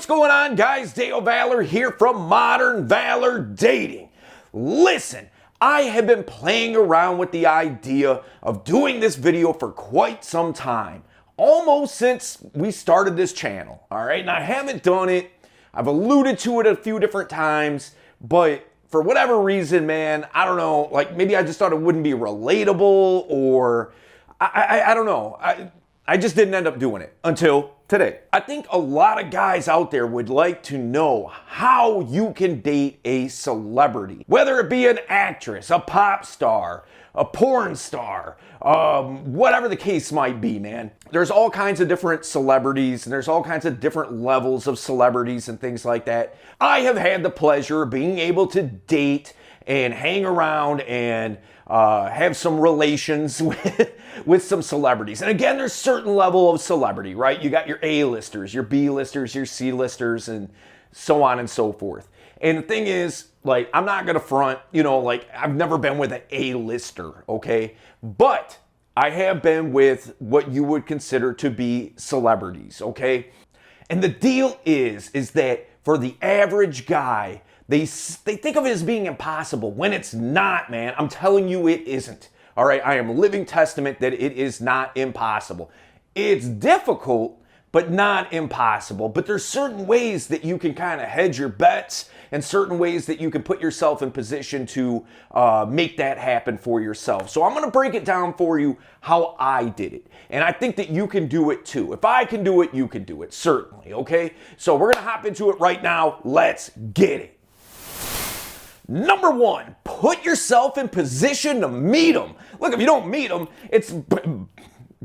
what's going on, guys? Dale Valor here from Modern Valor Dating. Listen, I have been playing around with the idea of doing this video for quite some time, almost since we started this channel, all right? And I haven't done it. I've alluded to it a few different times, but for whatever reason, man, I don't know, like maybe I just thought it wouldn't be relatable, or I don't know. I just didn't end up doing it until today. I think a lot of guys out there would like to know how you can date a celebrity, whether it be an actress, a pop star, a porn star, whatever the case might be, man. There's all kinds of different celebrities, and there's all kinds of different levels of celebrities and things like that. I have had the pleasure of being able to date and hang around and have some relations with some celebrities. And again, there's certain level of celebrity, right? You got your A-listers, your B-listers, your C-listers, and so on and so forth. And the thing is, like, I'm not gonna front, like, I've never been with an A-lister, okay? But I have been with what you would consider to be celebrities, okay? And the deal is that for the average guy, they think of it as being impossible when it's not, man. I'm telling you it isn't. All right, I am living testament that it is not impossible. It's difficult, but not impossible. But there's certain ways that you can kind of hedge your bets, and certain ways that you can put yourself in position to make that happen for yourself. So I'm gonna break it down for you how I did it. And I think that you can do it too. If I can do it, you can do it, certainly, okay? So we're gonna hop into it right now. Let's get it. Number one, put yourself in position to meet them. Look, if you don't meet them, it's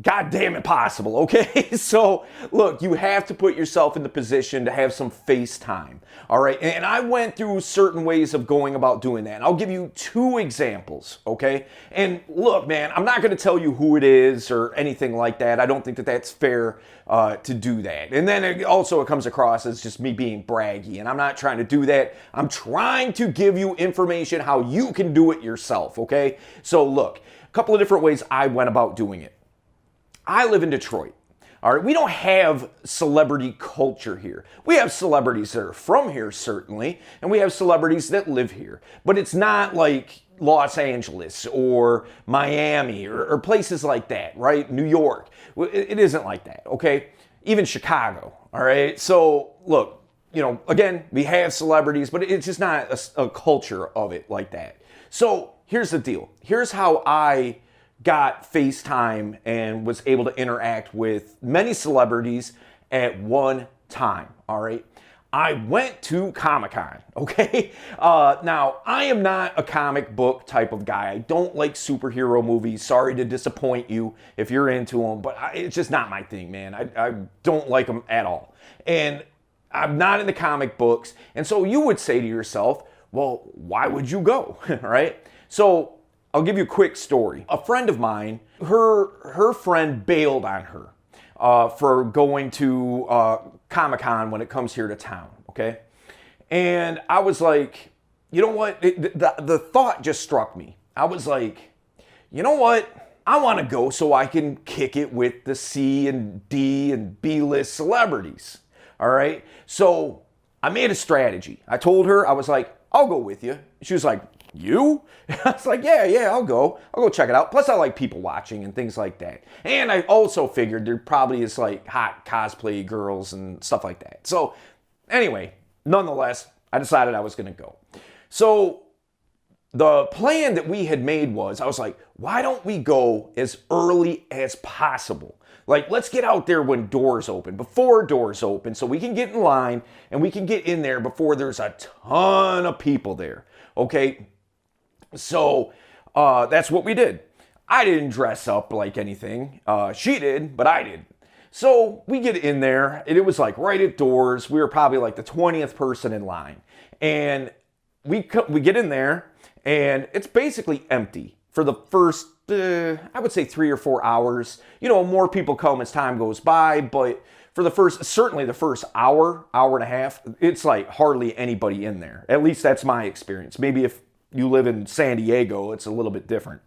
goddamn impossible, okay? So, look, you have to put yourself in the position to have some face time, all right? And I went through certain ways of going about doing that. I'll give you two examples, okay? And look, man, I'm not gonna tell you who it is or anything like that. I don't think that that's fair to do that. And then it comes across as just me being braggy, and I'm not trying to do that. I'm trying to give you information how you can do it yourself, okay? So look, a couple of different ways I went about doing it. I live in Detroit. All right, we don't have celebrity culture here. We have celebrities that are from here, certainly, and we have celebrities that live here. But it's not like Los Angeles or Miami or places like that, right? New York. It isn't like that, okay? Even Chicago, all right? So, look, again, we have celebrities, but it's just not a culture of it like that. So, here's the deal. Here's how I got FaceTime and was able to interact with many celebrities at one time, all right? I went to Comic-Con, okay? Now, I am not a comic book type of guy. I don't like superhero movies. Sorry to disappoint you if you're into them, but it's just not my thing, man. I don't like them at all. And I'm not into comic books. And so you would say to yourself, well, why would you go, right? So I'll give you a quick story. A friend of mine, her friend bailed on her for going to Comic-Con when it comes here to town, okay? And I was like, you know what? The thought just struck me. I was like, you know what? I want to go so I can kick it with the C and D and B-list celebrities, all right? So I made a strategy. I told her, I was like, I'll go with you. She was like, you? I was like, yeah, I'll go check it out. Plus I like people watching and things like that. And I also figured there probably is like hot cosplay girls and stuff like that. So anyway, nonetheless, I decided I was gonna go. So the plan that we had made was, I was like, why don't we go as early as possible? Like, let's get out there when doors open, before doors open, so we can get in line and we can get in there before there's a ton of people there, okay? So that's what we did. I didn't dress up like anything. She did, but I didn't. So we get in there, and it was like right at doors. We were probably like the 20th person in line. And we get in there, and it's basically empty for the first, I would say 3 or 4 hours. More people come as time goes by, but for certainly the first hour and a half, it's like hardly anybody in there. At least that's my experience. Maybe if you live in San Diego, it's a little bit different.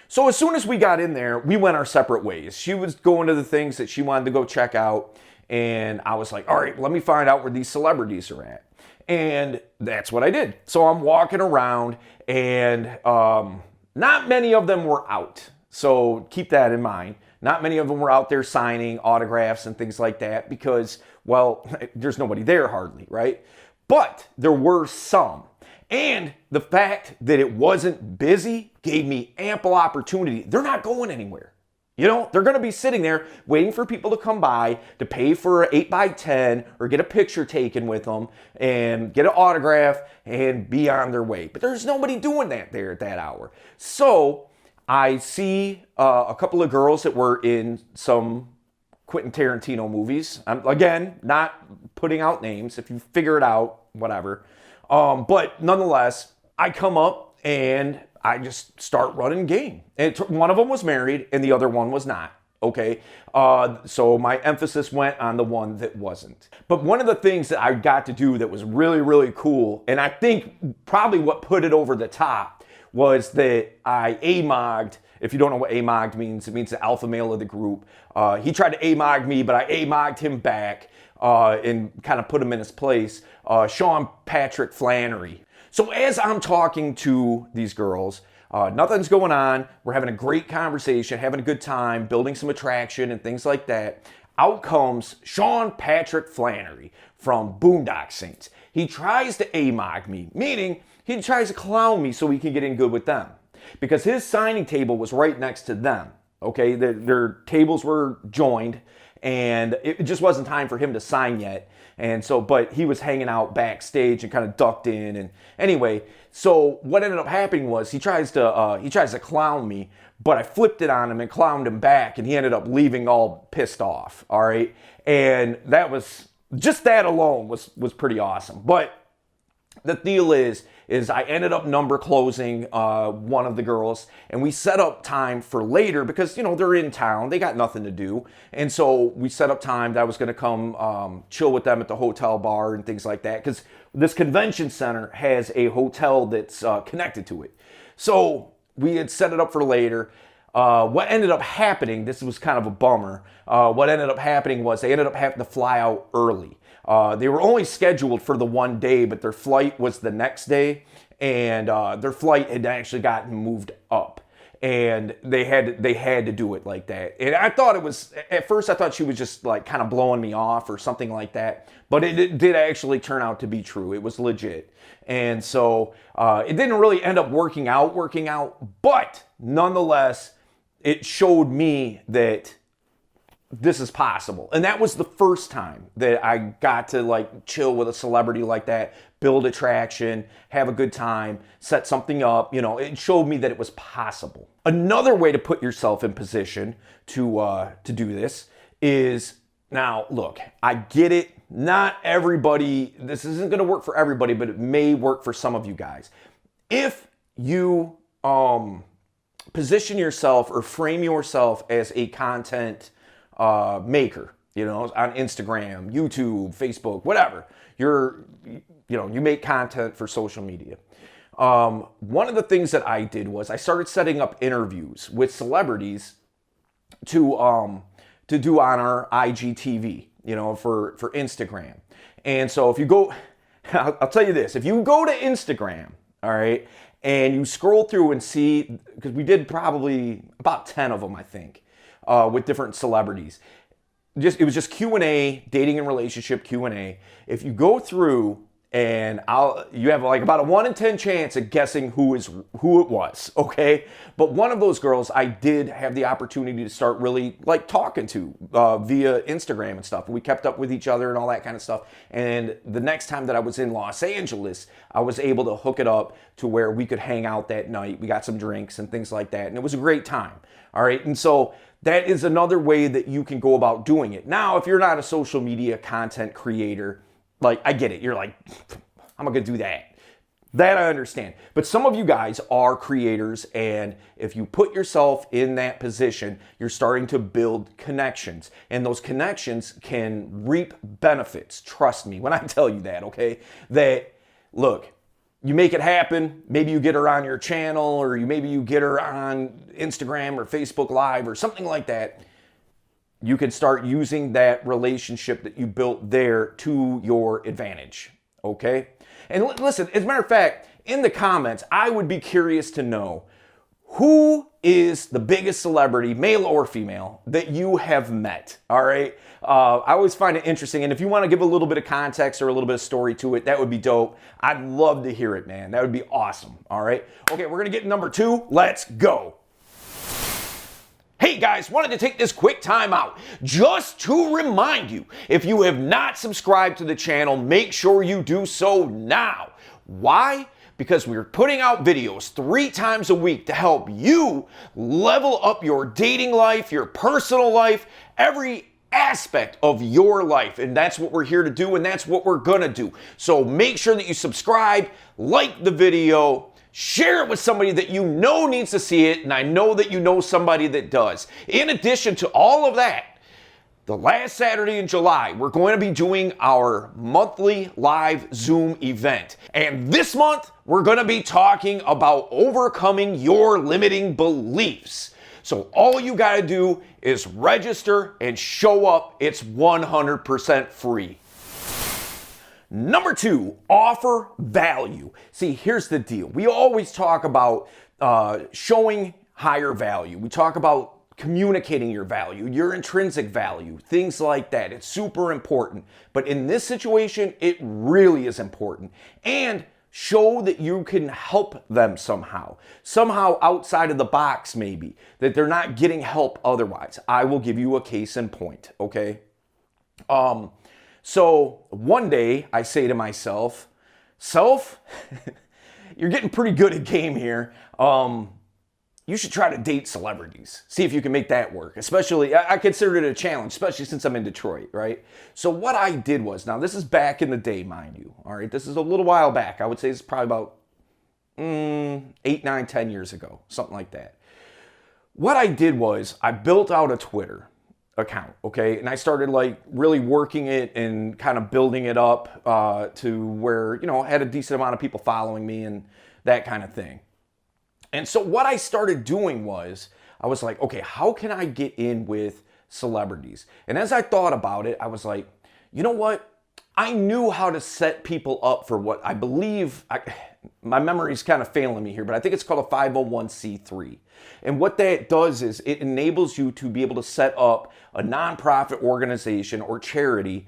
So as soon as we got in there, we went our separate ways. She was going to the things that she wanted to go check out, And I was like, all right, let me find out where these celebrities are at. And that's what I did. So I'm walking around, and not many of them were out. So keep that in mind. Not many of them were out there signing autographs and things like that because, well, there's nobody there hardly, right? But there were some. And the fact that it wasn't busy gave me ample opportunity. They're not going anywhere. You know, they're going to be sitting there waiting for people to come by to pay for an 8x10 or get a picture taken with them and get an autograph and be on their way. But there's nobody doing that there at that hour. So I see a couple of girls that were in some Quentin Tarantino movies. I'm, again, not putting out names. If you figure it out, whatever. But nonetheless, I come up and I just start running game. And one of them was married and the other one was not. Okay. So my emphasis went on the one that wasn't. But one of the things that I got to do that was really, really cool, and I think probably what put it over the top, was that I AMOG'd. If you don't know what AMOG'd means, it means the alpha male of the group. He tried to AMOG me, but I AMOG'd him back and kind of put him in his place. Sean Patrick Flannery. So as I'm talking to these girls, nothing's going on. We're having a great conversation, having a good time, building some attraction and things like that. Out comes Sean Patrick Flannery from Boondock Saints. He tries to AMOG me, meaning he tries to clown me so he can get in good with them. Because his signing table was right next to them. Okay, their tables were joined, and it just wasn't time for him to sign yet. And so, but he was hanging out backstage and kind of ducked in. And anyway, so what ended up happening was he tries to clown me, but I flipped it on him and clowned him back, and he ended up leaving all pissed off. All right, and that was just that alone was pretty awesome. But the deal is I ended up number closing one of the girls, and we set up time for later because, you know, they're in town. They got nothing to do. And so we set up time that I was going to come chill with them at the hotel bar and things like that, because this convention center has a hotel that's connected to it. So we had set it up for later. What ended up happening, this was kind of a bummer, what ended up happening was they ended up having to fly out early. They were only scheduled for the one day, but their flight was the next day, and their flight had actually gotten moved up, and they had to do it like that. And I thought it was, at first I thought she was just like kind of blowing me off or something like that, but it did actually turn out to be true. It was legit. And so it didn't really end up working out, but nonetheless, it showed me that this is possible. And that was the first time that I got to like chill with a celebrity like that, build attraction, have a good time, set something up. You know, it showed me that it was possible. Another way to put yourself in position to do this is, now look, I get it. Not everybody, this isn't going to work for everybody, but it may work for some of you guys. If you position yourself or frame yourself as a content maker, you know, on Instagram, YouTube, Facebook, whatever, you make content for social media. One of the things that I did was I started setting up interviews with celebrities to do on our IGTV, you know, for Instagram. And so if you go, I'll tell you this, if you go to Instagram, all right, and you scroll through and see, because we did probably about 10 of them, I think, with different celebrities. It was just Q&A, dating and relationship Q&A. If you go through and you have like about a 1 in 10 chance of guessing who it was, okay? But one of those girls I did have the opportunity to start really like talking to via Instagram and stuff. We kept up with each other and all that kind of stuff. And the next time that I was in Los Angeles, I was able to hook it up to where we could hang out that night. We got some drinks and things like that, and it was a great time. All right, and so that is another way that you can go about doing it. Now, if you're not a social media content creator, like, I get it. You're like, I'm not going to do that. That I understand. But some of you guys are creators, and if you put yourself in that position, you're starting to build connections. And those connections can reap benefits. Trust me when I tell you that, okay? That, look, you make it happen. Maybe you get her on your channel, or maybe you get her on Instagram or Facebook Live or something like that. you can start using that relationship that you built there to your advantage, okay? And listen, as a matter of fact, in the comments, I would be curious to know who is the biggest celebrity, male or female, that you have met, all right? I always find it interesting, and if you want to give a little bit of context or a little bit of story to it, that would be dope. I'd love to hear it, man. That would be awesome, all right? Okay, we're going to get number 2. Let's go. Hey guys, wanted to take this quick time out just to remind you, if you have not subscribed to the channel, make sure you do so now. Why? Because we're putting out videos 3 times a week to help you level up your dating life, your personal life, every aspect of your life. And that's what we're here to do, and that's what we're gonna do. So make sure that you subscribe, like the video, share it with somebody that you know needs to see it, and I know that you know somebody that does. In addition to all of that, the last Saturday in July, we're going to be doing our monthly live Zoom event. And this month, we're going to be talking about overcoming your limiting beliefs. So all you got to do is register and show up. It's 100% free. Number 2, offer value. See, here's the deal. We always talk about showing higher value. We talk about communicating your value, your intrinsic value, things like that. It's super important. But in this situation, it really is important. And show that you can help them somehow outside of the box, maybe, that they're not getting help otherwise. I will give you a case in point, okay? So one day I say to myself, you're getting pretty good at game here. You should try to date celebrities. See if you can make that work. Especially, I consider it a challenge, especially since I'm in Detroit, right? So what I did was, now this is back in the day, mind you, all right? This is a little while back. I would say it's probably about 8, 9, 10 years ago, something like that. What I did was, I built out a Twitter account, okay? And I started like really working it and kind of building it up to where, you know, I had a decent amount of people following me and that kind of thing. And so what I started doing was, I was like, okay, how can I get in with celebrities? And as I thought about it, I was like, you know what? I knew how to set people up for what I believe, my memory's kind of failing me here, but I think it's called a 501c3. And what that does is it enables you to be able to set up a nonprofit organization or charity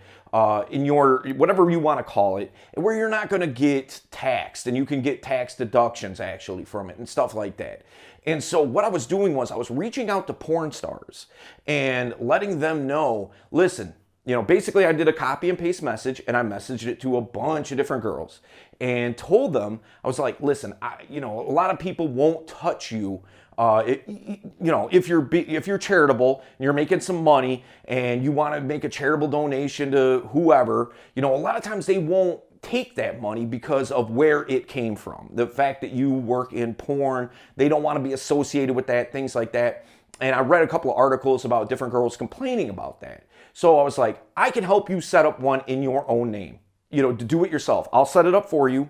in your, whatever you want to call it, where you're not going to get taxed, and you can get tax deductions actually from it and stuff like that. And so what I was doing was I was reaching out to porn stars and letting them know, listen, you know, basically I did a copy and paste message, and I messaged it to a bunch of different girls and told them, I was like, listen, you know, a lot of people won't touch you. You know, if you're charitable and you're making some money and you want to make a charitable donation to whoever, you know, a lot of times they won't take that money because of where it came from. The fact that you work in porn, they don't want to be associated with that, things like that. And I read a couple of articles about different girls complaining about that. So I was like, I can help you set up one in your own name, you know, to do it yourself. I'll set it up for you.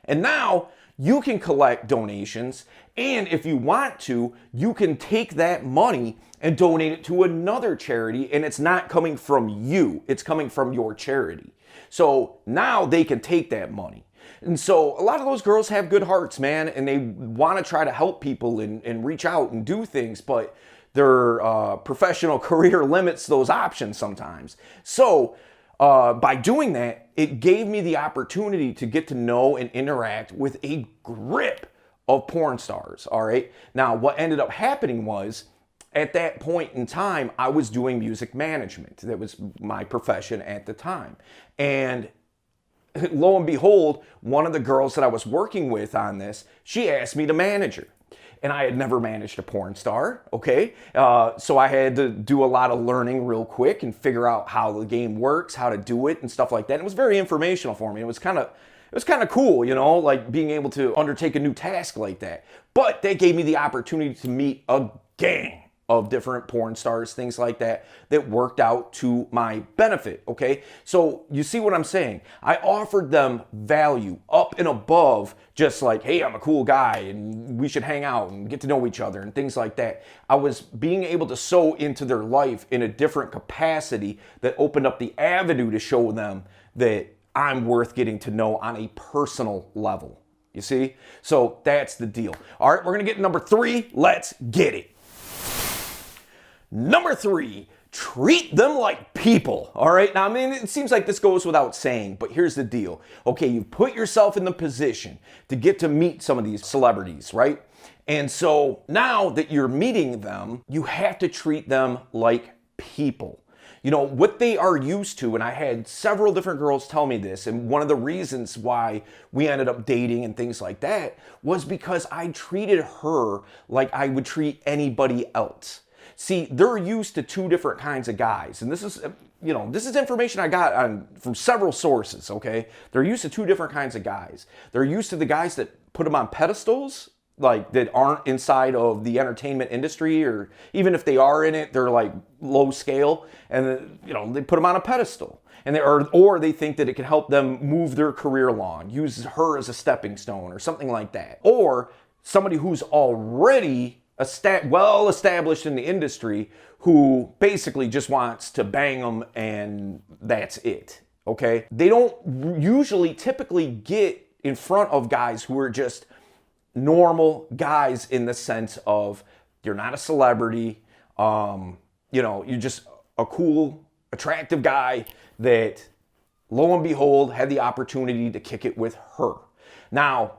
And now you can collect donations. And if you want to, you can take that money and donate it to another charity. And it's not coming from you. It's coming from your charity. So now they can take that money. And so a lot of those girls have good hearts, man. And they want to try to help people and reach out and do things. But their professional career limits those options sometimes. So by doing that, it gave me the opportunity to get to know and interact with a grip of porn stars, all right? Now, what ended up happening was, at that point in time, I was doing music management. That was my profession at the time. And lo and behold, one of the girls that I was working with on this, she asked me to manage her. And I had never managed a porn star, okay? So I had to do a lot of learning real quick and figure out how the game works, how to do it and stuff like that. It was very informational for me. It was kind of cool, you know, like being able to undertake a new task like that. But that gave me the opportunity to meet a gang of different porn stars, things like that, that worked out to my benefit, okay? So you see what I'm saying? I offered them value up and above just like, hey, I'm a cool guy and we should hang out and get to know each other and things like that. I was being able to sow into their life in a different capacity that opened up the avenue to show them that I'm worth getting to know on a personal level. You see? So that's the deal. All right, we're gonna get number 3. Let's get it. Number 3, treat them like people. All right, now I mean, it seems like this goes without saying, but here's the deal. Okay, you put yourself in the position to get to meet some of these celebrities, right? And so now that you're meeting them, you have to treat them like people. You know, what they are used to, and I had several different girls tell me this, and one of the reasons why we ended up dating and things like that was because I treated her like I would treat anybody else. See, they're used to 2 different kinds of guys, and this is, you know, this is information I got from several sources, okay? They're used to 2 different kinds of guys. They're used to the guys that put them on pedestals, like that aren't inside of the entertainment industry, or even if they are in it, they're like low scale, and you know, they put them on a pedestal, and or they think that it can help them move their career along, use her as a stepping stone or something like that. Or somebody who's already well established in the industry, who basically just wants to bang them and that's it, okay? They don't typically get in front of guys who are just normal guys, in the sense of you're not a celebrity, you know, you're just a cool, attractive guy that, lo and behold, had the opportunity to kick it with her. Now,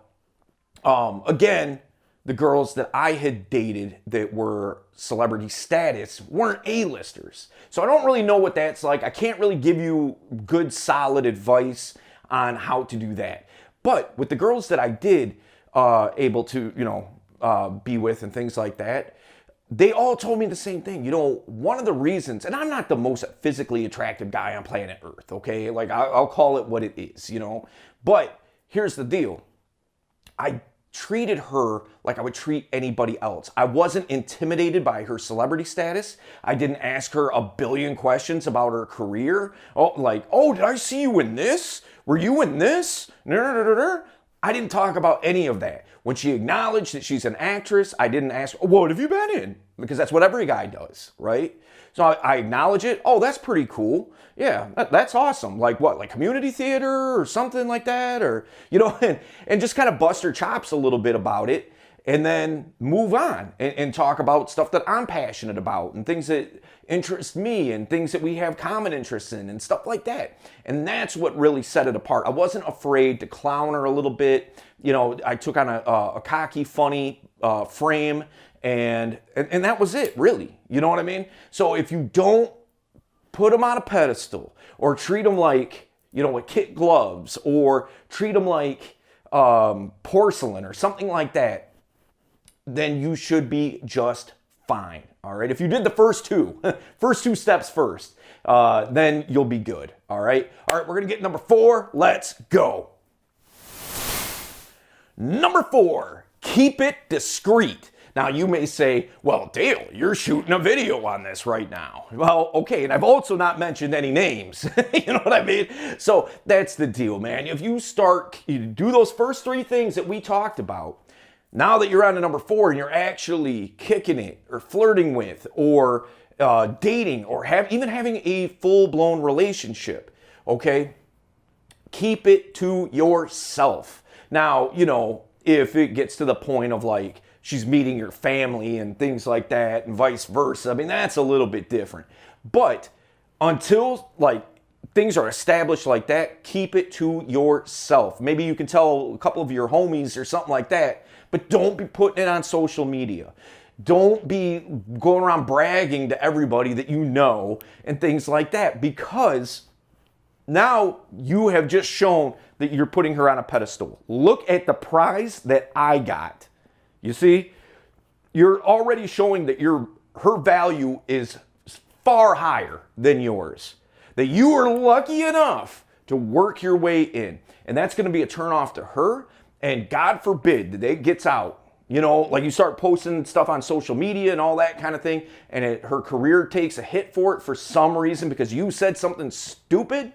again, the girls that I had dated that were celebrity status weren't A-listers. So I don't really know what that's like. I can't really give you good, solid advice on how to do that. But with the girls that I did able to, you know, be with and things like that, they all told me the same thing. You know, one of the reasons, and I'm not the most physically attractive guy on planet Earth, okay? Like, I'll call it what it is, you know? But here's the deal. I treated her like I would treat anybody else. I wasn't intimidated by her celebrity status. I didn't ask her a billion questions about her career. Oh, like, oh, did I see you in this? Were you in this? I didn't talk about any of that. When she acknowledged that she's an actress, I didn't ask, oh, what have you been in? Because that's what every guy does, right? So I acknowledge it. Oh, that's pretty cool. Yeah, that's awesome. Like what, like community theater or something like that? Or, you know, and just kind of bust her chops a little bit about it, and then move on and talk about stuff that I'm passionate about and things that interest me and things that we have common interests in and stuff like that. And that's what really set it apart. I wasn't afraid to clown her a little bit. You know, I took on a cocky, funny frame, and that was it, really. You know what I mean? So if you don't put them on a pedestal or treat them like, you know, with kid gloves, or treat them like porcelain or something like that, then you should be just fine. All right. If you did the first two steps first, then you'll be good. All right. All right. We're going to get number 4. Let's go. Number 4, keep it discreet. Now, you may say, well, Dale, you're shooting a video on this right now. Well, okay, and I've also not mentioned any names. You know what I mean? So that's the deal, man. If you do those first 3 things that we talked about, now that you're on to number 4 and you're actually kicking it or flirting with or dating or even having a full-blown relationship, okay, keep it to yourself. Now, you know, if it gets to the point of like, she's meeting your family and things like that and vice versa, I mean, that's a little bit different. But until like things are established like that, keep it to yourself. Maybe you can tell a couple of your homies or something like that, but don't be putting it on social media. Don't be going around bragging to everybody that you know and things like that, because now you have just shown that you're putting her on a pedestal. Look at the prize that I got. You see, you're already showing that her value is far higher than yours, that you are lucky enough to work your way in. And that's going to be a turnoff to her. And God forbid that it gets out You know, like you start posting stuff on social media and all that kind of thing, and her career takes a hit for it for some reason because you said something stupid.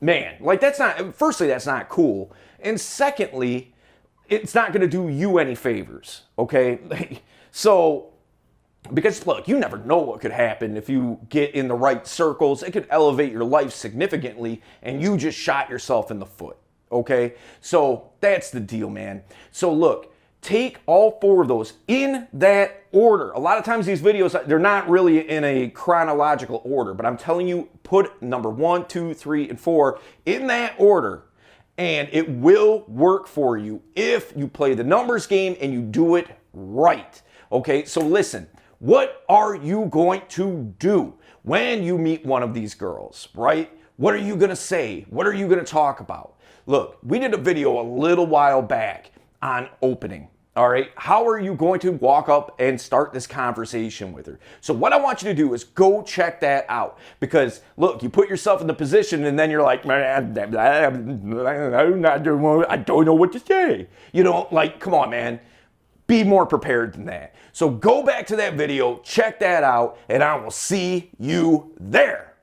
Man, like firstly, that's not cool. And secondly, it's not going to do you any favors, okay? So, because look, you never know what could happen if you get in the right circles. It could elevate your life significantly, and you just shot yourself in the foot, okay? So that's the deal, man. So look, take all 4 of those in that order. A lot of times these videos, they're not really in a chronological order, but I'm telling you, put number 1, 2, 3, and 4 in that order, and it will work for you if you play the numbers game and you do it right. Okay, so listen, what are you going to do when you meet one of these girls, right? What are you gonna say? What are you gonna talk about? Look, we did a video a little while back on opening. All right, how are you going to walk up and start this conversation with her? So what I want you to do is go check that out, because look, you put yourself in the position and then you're like, I don't know what to say. You know, like, come on, man. Be more prepared than that. So go back to that video, check that out, and I will see you there.